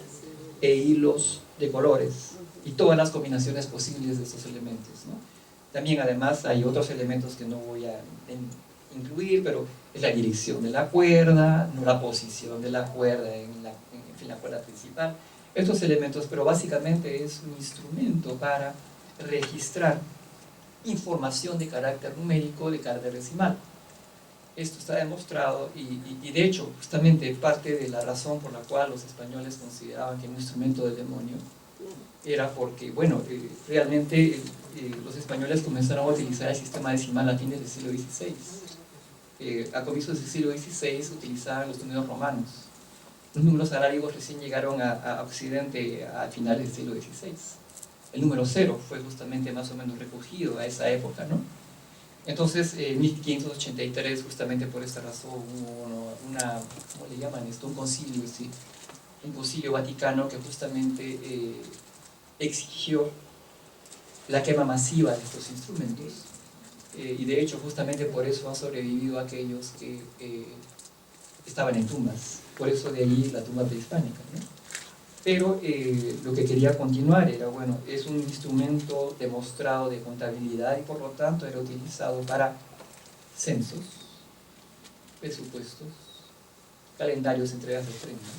e hilos de colores y todas las combinaciones posibles de estos elementos, ¿no? También además hay otros elementos que no voy a incluir, pero es la dirección de la cuerda, no la posición de la cuerda en la cuerda principal, estos elementos, pero básicamente es un instrumento para registrar información de carácter numérico, de carácter decimal. Esto está demostrado y de hecho justamente parte de la razón por la cual los españoles consideraban que un instrumento del demonio era porque, bueno, realmente los españoles comenzaron a utilizar el sistema decimal a fines del siglo XVI. A comienzos del siglo XVI utilizaban los números romanos. Los números arábigos recién llegaron a Occidente a finales del siglo XVI. El número 0 fue justamente más o menos recogido a esa época, ¿no? Entonces, en 1583, justamente por esta razón, hubo ¿cómo le llaman esto? Un concilio, ¿sí? Un concilio vaticano que justamente exigió la quema masiva de estos instrumentos, y de hecho justamente por eso han sobrevivido aquellos que estaban en tumbas, por eso de allí la tumba prehispánica, ¿no? Pero lo que quería continuar era, bueno, es un instrumento demostrado de contabilidad y por lo tanto era utilizado para censos, presupuestos, calendarios, entregas de ofrendas.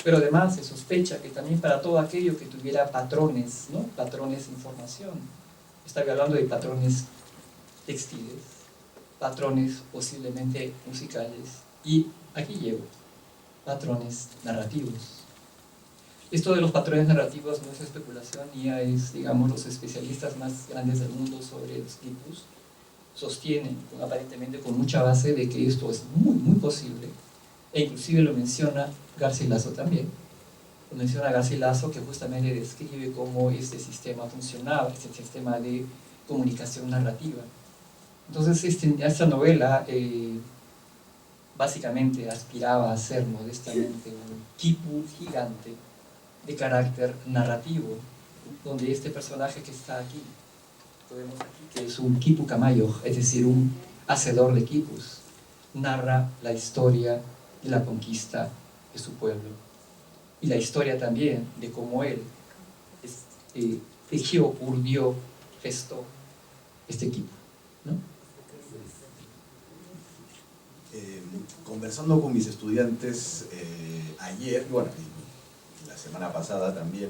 Pero además se sospecha que también para todo aquello que tuviera patrones, ¿no? Patrones de información. Estaba hablando de patrones textiles, patrones posiblemente musicales y aquí llego, patrones narrativos. Esto de los patrones narrativos no es especulación, ya es, digamos, los especialistas más grandes del mundo sobre los quipus sostienen, aparentemente con mucha base, de que esto es muy, muy posible, e inclusive lo menciona Garcilaso también. Lo menciona Garcilaso, que justamente describe cómo este sistema funcionaba, este sistema de comunicación narrativa. Entonces, esta novela básicamente aspiraba a ser modestamente un quipu gigante de carácter narrativo, donde este personaje que está aquí, podemos aquí, que es un quipu camayo, es decir, un hacedor de quipus, narra la historia de la conquista de su pueblo y la historia también de cómo él tejió, urdió, gestó este quipu, ¿no? Conversando con mis estudiantes ayer, bueno, y la semana pasada también,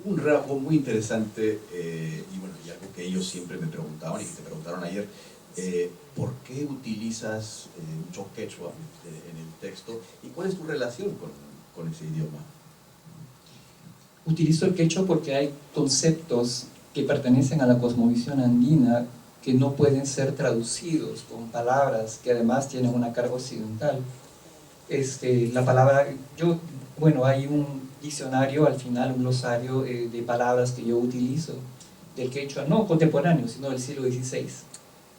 un rasgo muy interesante y bueno, y algo que ellos siempre me preguntaban y que te preguntaron ayer, ¿por qué utilizas mucho quechua en el texto y cuál es tu relación con ese idioma? Utilizo el quechua porque hay conceptos que pertenecen a la cosmovisión andina que no pueden ser traducidos con palabras que además tienen una carga occidental. La palabra, bueno, hay un diccionario al final, un glosario de palabras que yo utilizo del quechua, no contemporáneo, sino del siglo XVI,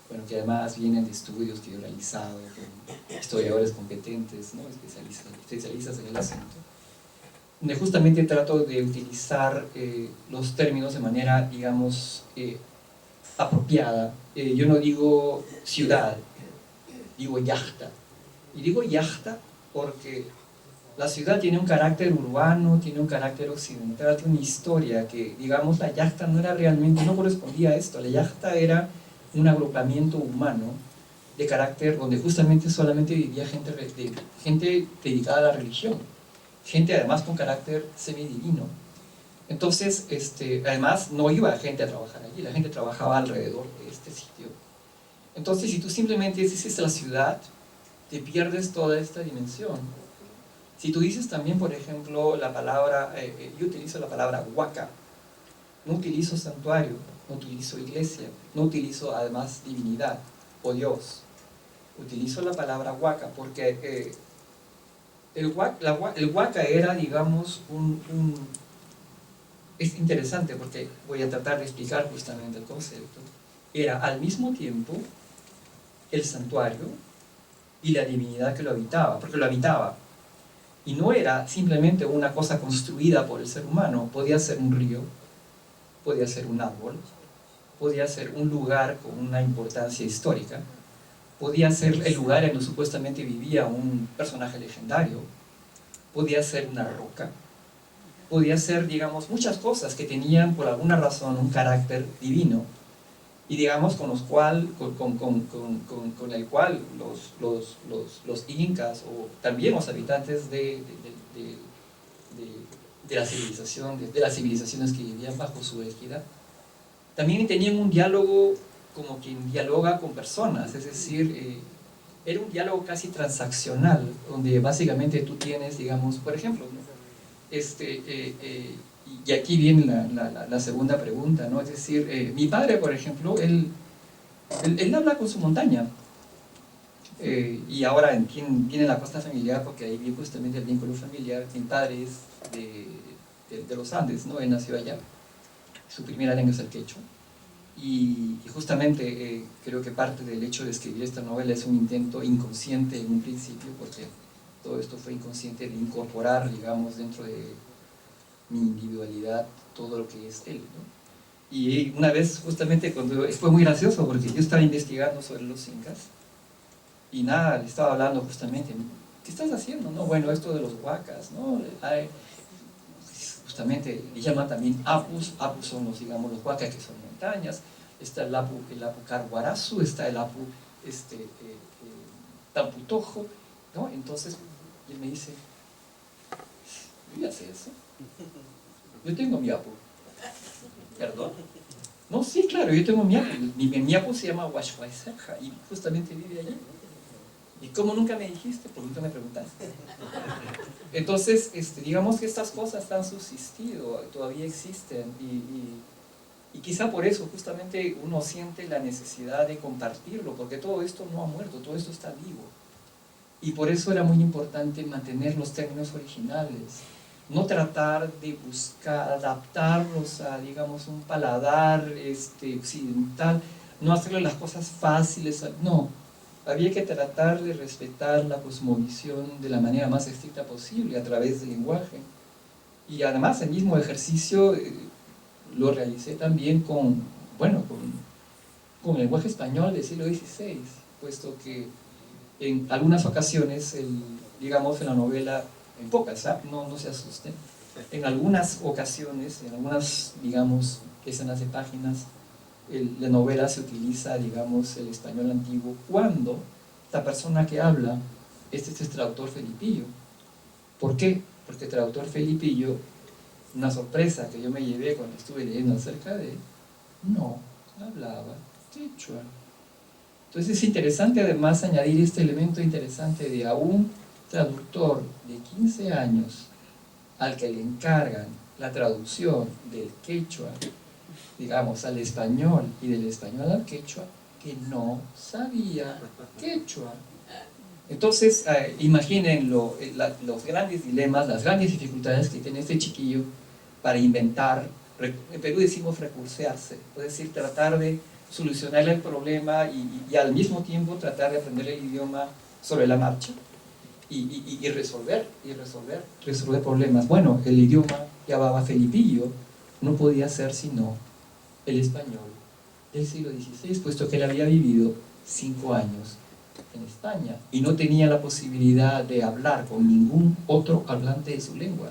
bueno, que además vienen de estudios que yo he realizado con historiadores competentes, ¿no? especialistas en el asunto, donde justamente trato de utilizar los términos de manera, digamos, apropiada. Yo no digo ciudad, digo yachta. Y digo yachta porque la ciudad tiene un carácter urbano, tiene un carácter occidental, tiene una historia que, digamos, la yachta no era realmente, no correspondía a esto. La yachta era un agrupamiento humano de carácter donde justamente solamente vivía gente dedicada a la religión. gente además con carácter semidivino. Entonces, además no iba gente a trabajar allí, la gente trabajaba alrededor de este sitio. Entonces, si tú simplemente dices la ciudad, te pierdes toda esta dimensión. Si tú dices también, por ejemplo, la palabra, yo utilizo la palabra huaca, no utilizo santuario, no utilizo iglesia, no utilizo además divinidad o Dios. Utilizo la palabra huaca porque el huaca era, digamos, es interesante porque voy a tratar de explicar justamente el concepto. Era al mismo tiempo el santuario y la divinidad que lo habitaba, porque lo habitaba. Y no era simplemente una cosa construida por el ser humano, podía ser un río, podía ser un árbol, podía ser un lugar con una importancia histórica, podía ser el lugar en donde supuestamente vivía un personaje legendario, podía ser una roca, podía ser, digamos, muchas cosas que tenían por alguna razón un carácter divino y, digamos, con el cual los incas o también los habitantes de la civilización, de las civilizaciones que vivían bajo su égida, también tenían un diálogo como quien dialoga con personas, es decir, era un diálogo casi transaccional, donde básicamente tú tienes, digamos, por ejemplo, ¿no? Y aquí viene la segunda pregunta, ¿no? Es decir, mi padre, por ejemplo, él habla con su montaña, y ahora tiene la costa familiar, porque ahí viene justamente el vínculo familiar. Mi padre es de los Andes, ¿no? Él nació allá, su primera lengua es el quechua. Y justamente creo que parte del hecho de escribir esta novela es un intento inconsciente en un principio, porque todo esto fue inconsciente, de incorporar, digamos, dentro de mi individualidad todo lo que es él, ¿no? Y una vez, justamente, fue muy gracioso, porque yo estaba investigando sobre los incas, y nada, le estaba hablando justamente, ¿qué estás haciendo? No, bueno, esto de los huacas, ¿no? Justamente le llaman también apus son los, digamos, los huacas, que son montañas. Está el apu Carguarazu, está el apu Tamputojo, ¿no? Entonces él me dice, yo ya sé eso, yo tengo mi apu. ¿Perdón? No, sí, claro, yo tengo mi apu. Mi apu se llama Huashhuayceja y justamente vive allí. ¿Y cómo nunca me dijiste? Porque nunca me preguntaste. Entonces, digamos que estas cosas han subsistido, todavía existen, y quizá por eso justamente uno siente la necesidad de compartirlo, porque todo esto no ha muerto, todo esto está vivo. Y por eso era muy importante mantener los términos originales, no tratar de buscar, adaptarlos a, digamos, un paladar occidental, no hacerle las cosas fáciles, no. Había que tratar de respetar la cosmovisión de la manera más estricta posible a través del lenguaje. Y además el mismo ejercicio lo realicé también con el lenguaje español del siglo XVI, puesto que en algunas ocasiones, digamos en la novela, en pocas, no se asusten, en algunas ocasiones, en algunas, digamos, escenas de páginas, la novela se utiliza, digamos, el español antiguo, cuando la persona que habla es este traductor Felipillo. ¿Por qué? Porque el traductor Felipillo, una sorpresa que yo me llevé cuando estuve leyendo acerca de él, no hablaba quechua. Entonces es interesante además añadir este elemento interesante de a un traductor de 15 años al que le encargan la traducción del quechua, digamos, al español y del español al quechua, que no sabía quechua. Entonces, imaginen los grandes dilemas, las grandes dificultades que tiene este chiquillo para inventar. En Perú decimos recursearse, es decir, tratar de solucionar el problema y al mismo tiempo tratar de aprender el idioma sobre la marcha y resolver problemas. Bueno, el idioma que hablaba Felipillo no podía ser sino el español del siglo XVI, puesto que él había vivido 5 años en España y no tenía la posibilidad de hablar con ningún otro hablante de su lengua.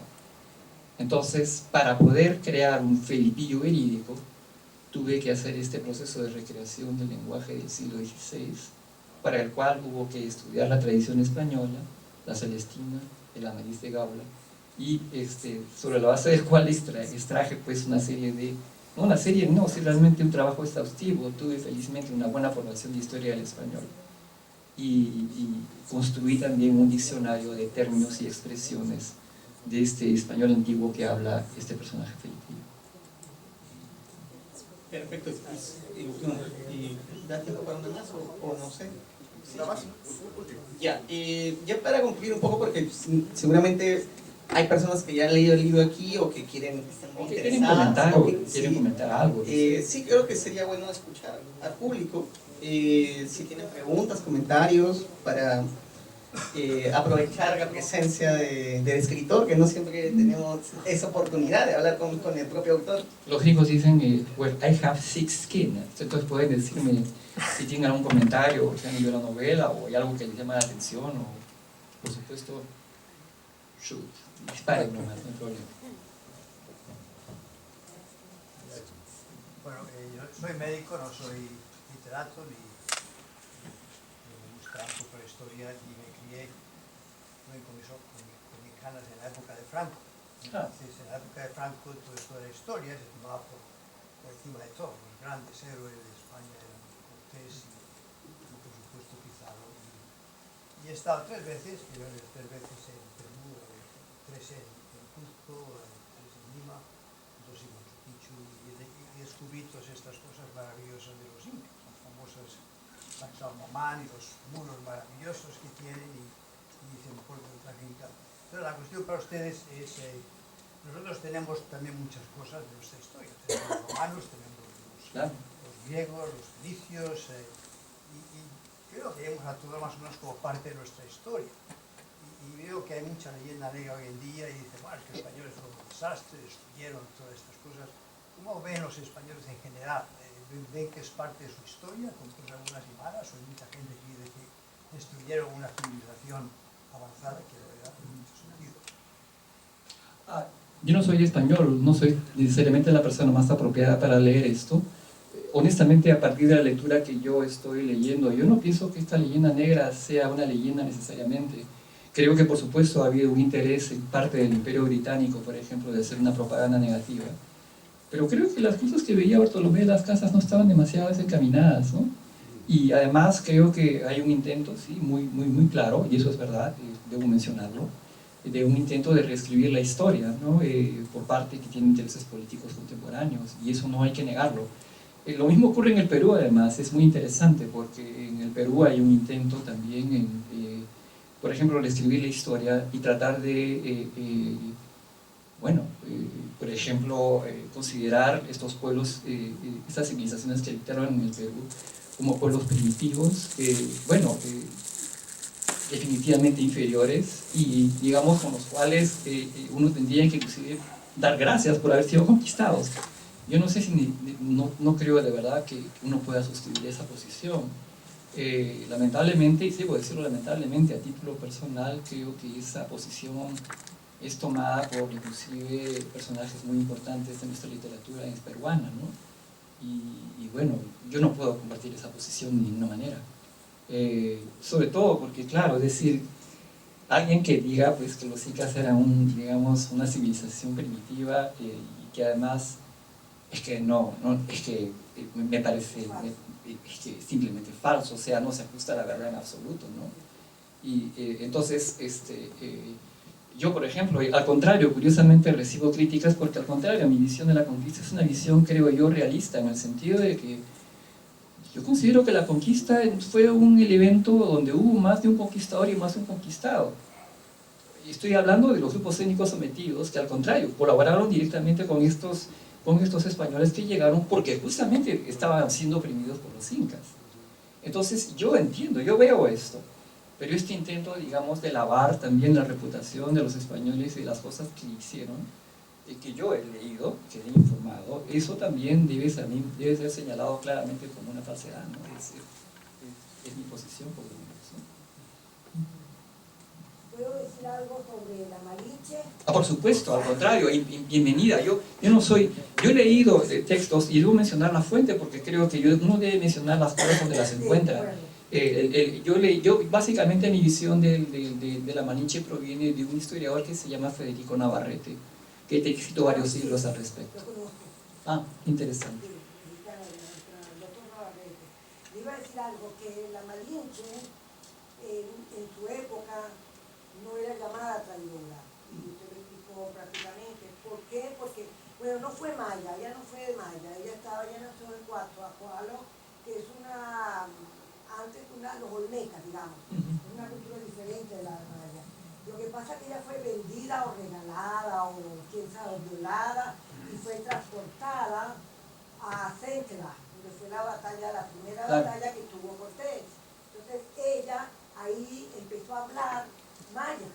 Entonces, para poder crear un Felipillo verídico, tuve que hacer este proceso de recreación del lenguaje del siglo XVI, para el cual hubo que estudiar la tradición española, la celestina, el Amadís de Gaula, y sobre la base del cual extraje pues una serie de, no una serie, no, sí, realmente un trabajo exhaustivo. Tuve felizmente una buena formación de historia del español y construí también un diccionario de términos y expresiones de este español antiguo que habla este personaje filipino. Perfecto. ¿Da tiempo para una más o no sé? Una más. Ya, ya para concluir un poco, porque seguramente hay personas que ya han leído el libro aquí o que quieren comentar algo. Sí, creo que sería bueno escuchar al público. Si tienen preguntas, comentarios, para aprovechar la presencia del escritor, que no siempre tenemos esa oportunidad de hablar con el propio autor. Los gringos dicen, well, I have thick skin. Entonces pueden decirme si tienen algún comentario, si han leído la novela o hay algo que les llama la atención, o por supuesto, shoot, disparen nomás, no hay problema. Bueno, yo soy médico, no soy literato, ni me gusta un poco la historia y me crié con mis canas en la época de Franco. Entonces, en la época de Franco, todo esto de la historia se tomaba por encima de todo. Los grandes héroes de España eran Cortés y por supuesto Pizarro. Y he estado 3 veces, en Perú, 3 en Cuzco, 3 en Lima, 2 en Machu Picchu, y descubrí todas estas cosas maravillosas de los incas, las famosas Sacsayhuamán y los muros maravillosos que tienen, y dicen por el traje inca. Pero la cuestión para ustedes es, nosotros tenemos también muchas cosas de nuestra historia. Tenemos los romanos, tenemos los griegos, los fenicios, y creo que vemos a todo más o menos como parte de nuestra historia. Y veo que hay mucha leyenda negra hoy en día y dicen, bueno, es que los españoles fueron un desastre, destruyeron todas estas cosas. ¿Cómo ven los españoles en general? ¿Ven que es parte de su historia, con cosas buenas y malas? O hay mucha gente que dice que destruyeron una civilización avanzada que lo era en muchos sentidos? Yo no soy español, no soy necesariamente la persona más apropiada para leer esto. Honestamente, a partir de la lectura que yo estoy leyendo, yo no pienso que esta leyenda negra sea una leyenda necesariamente. Creo que por supuesto ha habido un interés en parte del Imperio Británico, por ejemplo, de hacer una propaganda negativa. Pero creo que las cosas que veía Bartolomé de las Casas no estaban demasiado desencaminadas, ¿no? Y además creo que hay un intento, sí, muy claro, y eso es verdad, debo mencionarlo, de un intento de reescribir la historia, ¿no? Por parte que tiene intereses políticos contemporáneos, y eso no hay que negarlo. Lo mismo ocurre en el Perú, además, es muy interesante, porque en el Perú hay un intento también, por ejemplo, reescribir la historia y tratar de, por ejemplo, considerar estos pueblos, estas civilizaciones que habitaron en el Perú, como pueblos primitivos, definitivamente inferiores, y digamos con los cuales uno tendría que inclusive dar gracias por haber sido conquistados. Yo no sé si no creo de verdad que uno pueda suscribir esa posición. Lamentablemente, y debo decirlo lamentablemente, a título personal, creo que esa posición es tomada por inclusive personajes muy importantes de nuestra literatura peruana, ¿no? Y bueno, yo no puedo compartir esa posición de ninguna manera. Sobre todo porque, claro, es decir, alguien que diga pues, que los incas eran digamos, una civilización primitiva y que además es que me parece es que es simplemente falso, o sea, no se ajusta a la verdad en absoluto, ¿no? Y entonces, yo, por ejemplo, al contrario, curiosamente recibo críticas porque al contrario, mi visión de la conquista es una visión, creo yo, realista, en el sentido de que yo considero que la conquista fue un evento donde hubo más de un conquistador y más de un conquistado. Y estoy hablando de los grupos étnicos sometidos que, al contrario, colaboraron directamente con estos españoles que llegaron porque justamente estaban siendo oprimidos por los incas. Entonces yo entiendo, yo veo esto, pero este intento, digamos, de lavar también la reputación de los españoles y las cosas que hicieron, que yo he leído, que he informado, eso también debe ser señalado claramente como una falsedad, ¿no? Es mi posición, por lo menos, ¿no? ¿Puedo decir algo sobre la Malinche? Por supuesto, al contrario, bienvenida. Yo he leído textos y debo mencionar la fuente porque creo que uno debe mencionar las cosas donde las encuentra. Yo básicamente mi visión de la Malinche proviene de un historiador que se llama Federico Navarrete, que te escrito varios libros al respecto. Lo conozco. Ah, interesante. Sí, mexicano, el doctor Navarrete. Le iba a decir algo, que la Malinche en su época no era llamada traidora, y usted lo explicó prácticamente. ¿Por qué? Porque, bueno, no fue maya, ella no fue de maya, ella nació en Coatzacoalcos, que es los olmecas, digamos, es una cultura diferente de la maya. Lo que pasa es que ella fue vendida o regalada o quién sabe, violada, y fue transportada a Centla, donde fue la primera batalla que tuvo Cortés. Entonces ella ahí empezó a hablar maya,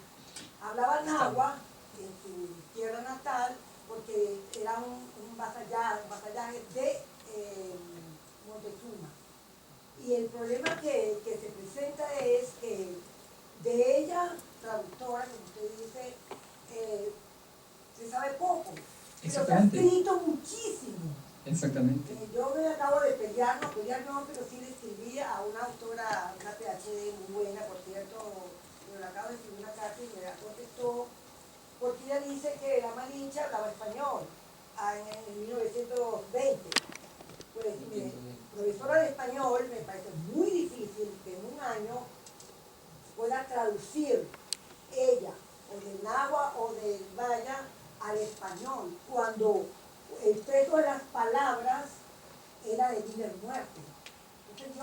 hablaba náhuatl en su tierra natal, porque era un vasallaje de Montezuma. Y el problema que se presenta es que de ella, traductora, como usted dice, se sabe poco, pero se ha escrito muchísimo. Exactamente. Yo me acabo de pelear no, pero sí le escribí a una autora, una PhD muy buena, por cierto, pero le acabo de escribir una carta y me la contestó, porque ella dice que la Malinche hablaba español en 1920. Pues profesora de español, me parece muy difícil que en un año pueda traducir ella, o del náhuatl o del maya, al español, cuando el peso de las palabras era de vida y muerte. Entonces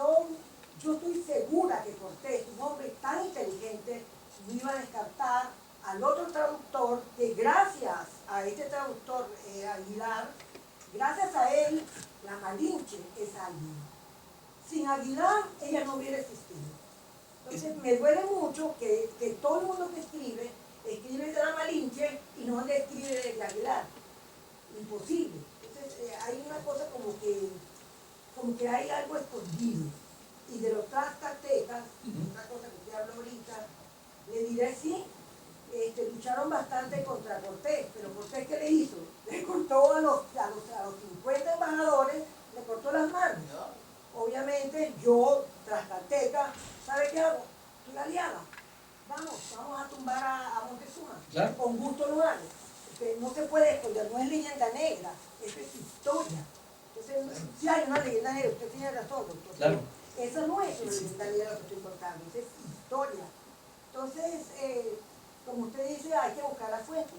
yo estoy segura que Cortés, un hombre tan inteligente, no iba a descartar al otro traductor, que gracias a este traductor Aguilar, gracias a él, la Malinche es alguien. Sin Aguilar, ella no hubiera existido. Entonces me duele mucho que todo el mundo que escribe de la Malinche y no le escribe de Aguilar. Imposible. Entonces hay una cosa como que hay algo escondido. Y de los tlaxcaltecas, otra cosa que usted habló ahorita, le diré sí, lucharon bastante contra Cortés, pero Cortés ¿qué le hizo? Le cortó a los 50 embajadores, le cortó las manos. Obviamente yo, tlaxcalteca, ¿sabe qué hago? Estoy aliada. Vamos a tumbar a Montezuma. Claro. Con gusto lo hago. No se puede esconder, no es leyenda negra, eso es historia. Entonces, si hay una leyenda negra, usted tiene razón, doctor. Claro. Esa no es una leyenda negra lo que estoy contando, esa es historia. Entonces, como usted dice, hay que buscar las fuentes.